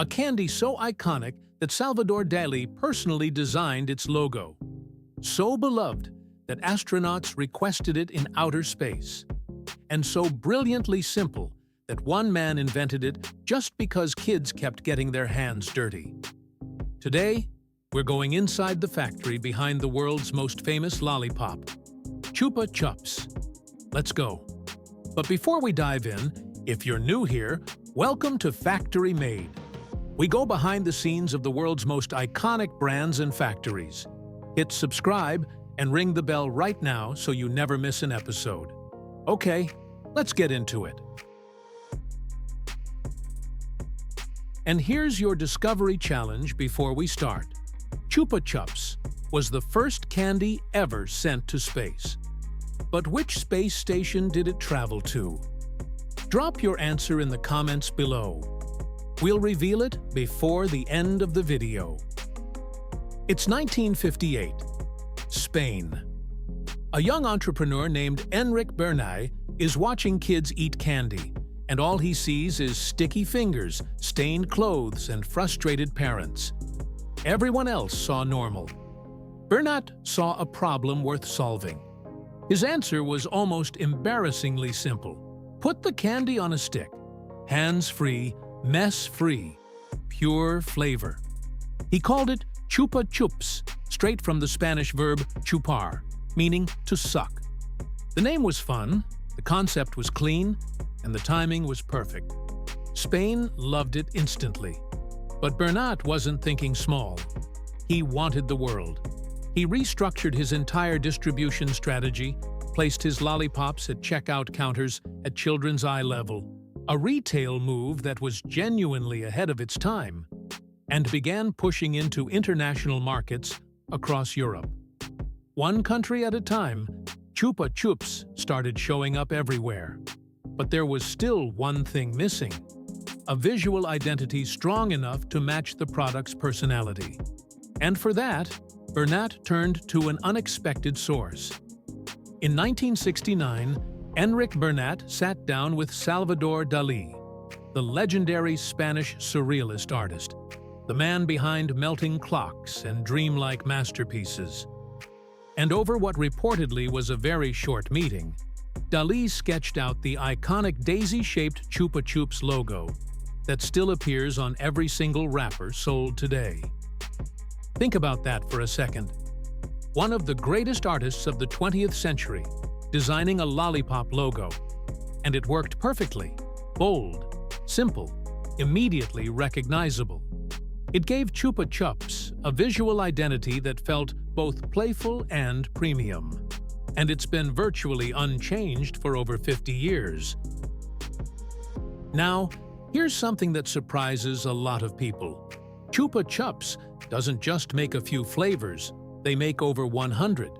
a candy so iconic that Salvador Dali personally designed its logo. So beloved that astronauts requested it in outer space. And so brilliantly simple that one man invented it just because kids kept getting their hands dirty. Today, we're going inside the factory behind the world's most famous lollipop, Chupa Chups. Let's go. But before we dive in, if you're new here, welcome to Factory Made. We go behind the scenes of the world's most iconic brands and factories. Hit subscribe and ring the bell right now so you never miss an episode. Okay, let's get into it. And here's your discovery challenge before we start. Chupa Chups was the first candy ever sent to space. But which space station did it travel to? Drop your answer in the comments below. We'll reveal it before the end of the video. It's 1958, Spain. A young entrepreneur named Enric Bernay is watching kids eat candy, and all he sees is sticky fingers, stained clothes, and frustrated parents. Everyone else saw normal. Bernat saw a problem worth solving. His answer was almost embarrassingly simple. Put the candy on a stick. Hands-free, mess-free, pure flavor. He called it Chupa Chups, straight from the Spanish verb chupar, meaning to suck. The name was fun, the concept was clean, and the timing was perfect. Spain loved it instantly. But Bernat wasn't thinking small. He wanted the world. He restructured his entire distribution strategy, placed his lollipops at checkout counters at children's eye level, a retail move that was genuinely ahead of its time, and began pushing into international markets across Europe. One country at a time, Chupa Chups started showing up everywhere. But there was still one thing missing: a visual identity strong enough to match the product's personality. And for that, Bernat turned to an unexpected source. In 1969, Enric Bernat sat down with Salvador Dali, the legendary Spanish surrealist artist, the man behind melting clocks and dreamlike masterpieces. And over what reportedly was a very short meeting, Dali sketched out the iconic daisy-shaped Chupa Chups logo that still appears on every single wrapper sold today. Think about that for a second. One of the greatest artists of the 20th century designing a lollipop logo. And it worked perfectly. Bold, simple, immediately recognizable. It gave Chupa Chups a visual identity that felt both playful and premium. And it's been virtually unchanged for over 50 years. Now, here's something that surprises a lot of people. Chupa Chups doesn't just make a few flavors, they make over 100.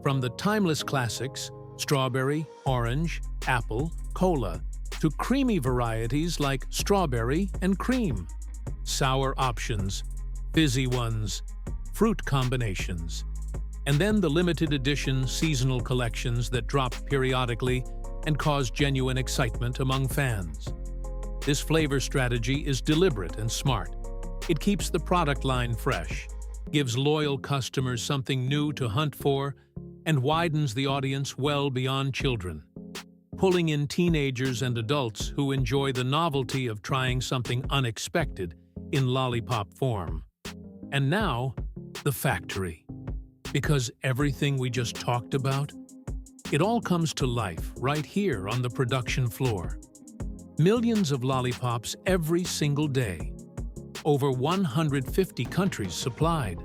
From the timeless classics, strawberry, orange, apple, cola, to creamy varieties like strawberry and cream, sour options, fizzy ones, fruit combinations, and then the limited edition seasonal collections that drop periodically and cause genuine excitement among fans. This flavor strategy is deliberate and smart. It keeps the product line fresh, gives loyal customers something new to hunt for, and widens the audience well beyond children, pulling in teenagers and adults who enjoy the novelty of trying something unexpected in lollipop form. And now, the factory. Because everything we just talked about, it all comes to life right here on the production floor. Millions of lollipops every single day. Over 150 countries supplied.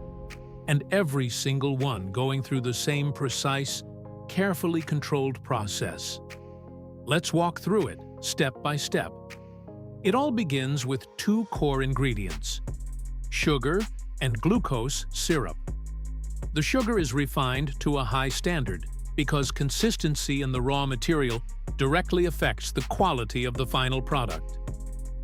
And every single one going through the same precise, carefully controlled process. Let's walk through it, step by step. It all begins with two core ingredients: sugar and glucose syrup. The sugar is refined to a high standard because consistency in the raw material directly affects the quality of the final product.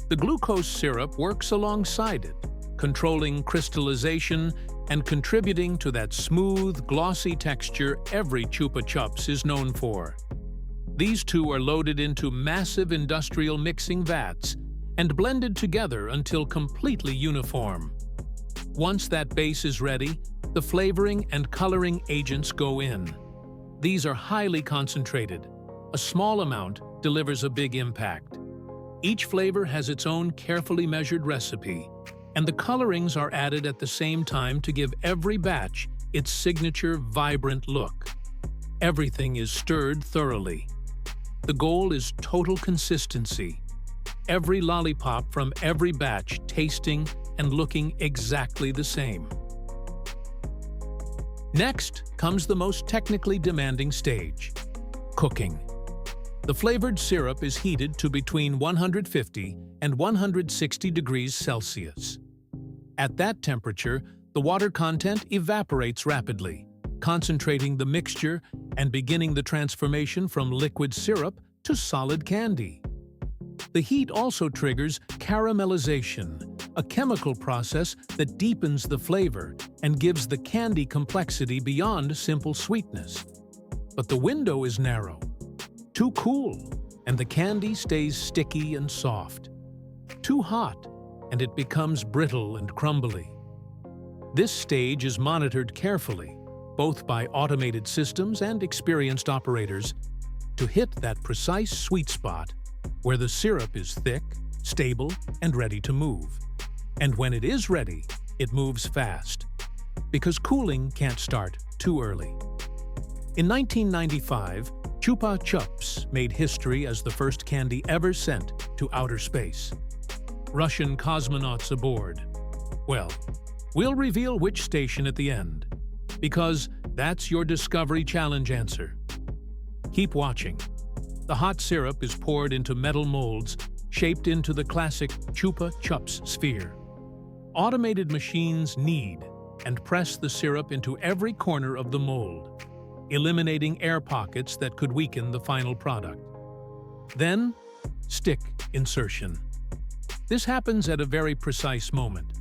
The glucose syrup works alongside it, controlling crystallization and contributing to that smooth, glossy texture every Chupa Chups is known for. These two are loaded into massive industrial mixing vats and blended together until completely uniform. Once that base is ready, the flavoring and coloring agents go in. These are highly concentrated. A small amount delivers a big impact. Each flavor has its own carefully measured recipe, and the colorings are added at the same time to give every batch its signature vibrant look. Everything is stirred thoroughly. The goal is total consistency. Every lollipop from every batch tasting and looking exactly the same. Next comes the most technically demanding stage: cooking. The flavored syrup is heated to between 150 and 160 degrees Celsius. At that temperature, the water content evaporates rapidly, concentrating the mixture and beginning the transformation from liquid syrup to solid candy. The heat also triggers caramelization, a chemical process that deepens the flavor and gives the candy complexity beyond simple sweetness. But the window is narrow. Too cool, and the candy stays sticky and soft. Too hot, and it becomes brittle and crumbly. This stage is monitored carefully, both by automated systems and experienced operators, to hit that precise sweet spot where the syrup is thick, stable, and ready to move. And when it is ready, it moves fast, because cooling can't start too early. In 1995, Chupa Chups made history as the first candy ever sent to outer space. Russian cosmonauts aboard. Well, we'll reveal which station at the end, because that's your Discovery Challenge answer. Keep watching. The hot syrup is poured into metal molds shaped into the classic Chupa Chups sphere. Automated machines knead and press the syrup into every corner of the mold, eliminating air pockets that could weaken the final product. Then, stick insertion. This happens at a very precise moment,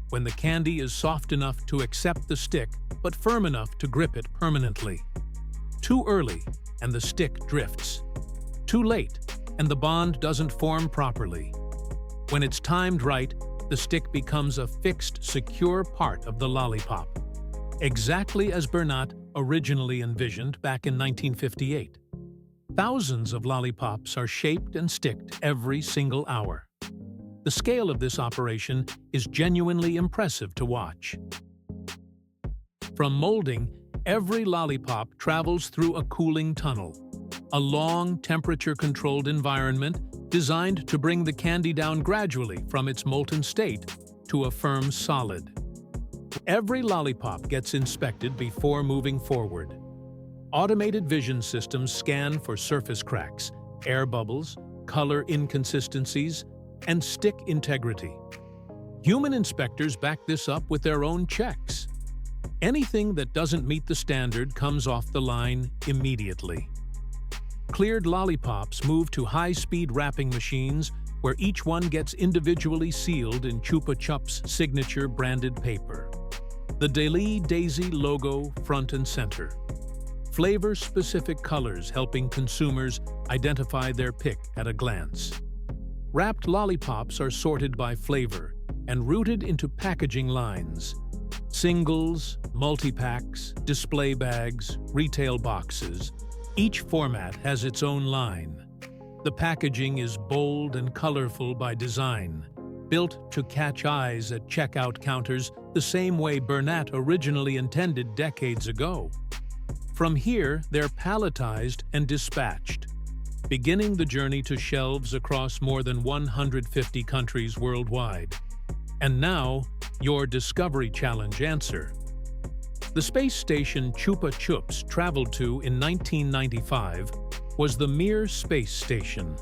when the candy is soft enough to accept the stick but firm enough to grip it permanently. Too early, and the stick drifts. Too late, and the bond doesn't form properly. When it's timed right, the stick becomes a fixed, secure part of the lollipop, exactly as Bernat originally envisioned back in 1958. Thousands of lollipops are shaped and sticked every single hour. The scale of this operation is genuinely impressive to watch. From molding, every lollipop travels through a cooling tunnel, a long, temperature-controlled environment designed to bring the candy down gradually from its molten state to a firm solid. Every lollipop gets inspected before moving forward. Automated vision systems scan for surface cracks, air bubbles, color inconsistencies, and stick integrity. Human inspectors back this up with their own checks. Anything that doesn't meet the standard comes off the line immediately. Cleared lollipops move to high-speed wrapping machines where each one gets individually sealed in Chupa Chups' signature branded paper. The Daily Daisy logo front and center. Flavor-specific colors helping consumers identify their pick at a glance. Wrapped lollipops are sorted by flavor and routed into packaging lines. Singles, multi-packs, display bags, retail boxes. Each format has its own line. The packaging is bold and colorful by design, built to catch eyes at checkout counters the same way Bernat originally intended decades ago. From here, they're palletized and dispatched, beginning the journey to shelves across more than 150 countries worldwide. And now, your Discovery Challenge answer. The space station Chupa Chups traveled to in 1995 was the Mir space station.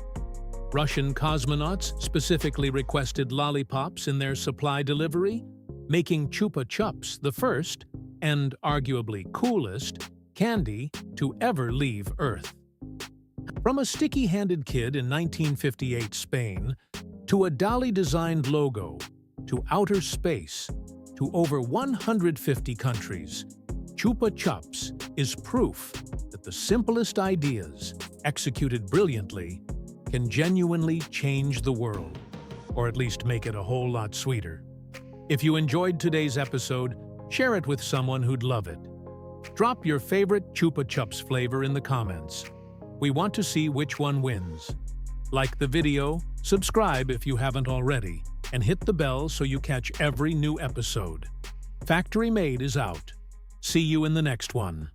Russian cosmonauts specifically requested lollipops in their supply delivery, making Chupa Chups the first, and arguably coolest, candy to ever leave Earth. From a sticky-handed kid in 1958 Spain, to a Dali-designed logo, to outer space, to over 150 countries, Chupa Chups is proof that the simplest ideas, executed brilliantly, can genuinely change the world. or at least make it a whole lot sweeter. If you enjoyed today's episode, share it with someone who'd love it. Drop your favorite Chupa Chups flavor in the comments. We want to see which one wins. Like the video, subscribe if you haven't already, and hit the bell so you catch every new episode. Factory Made is out. See you in the next one.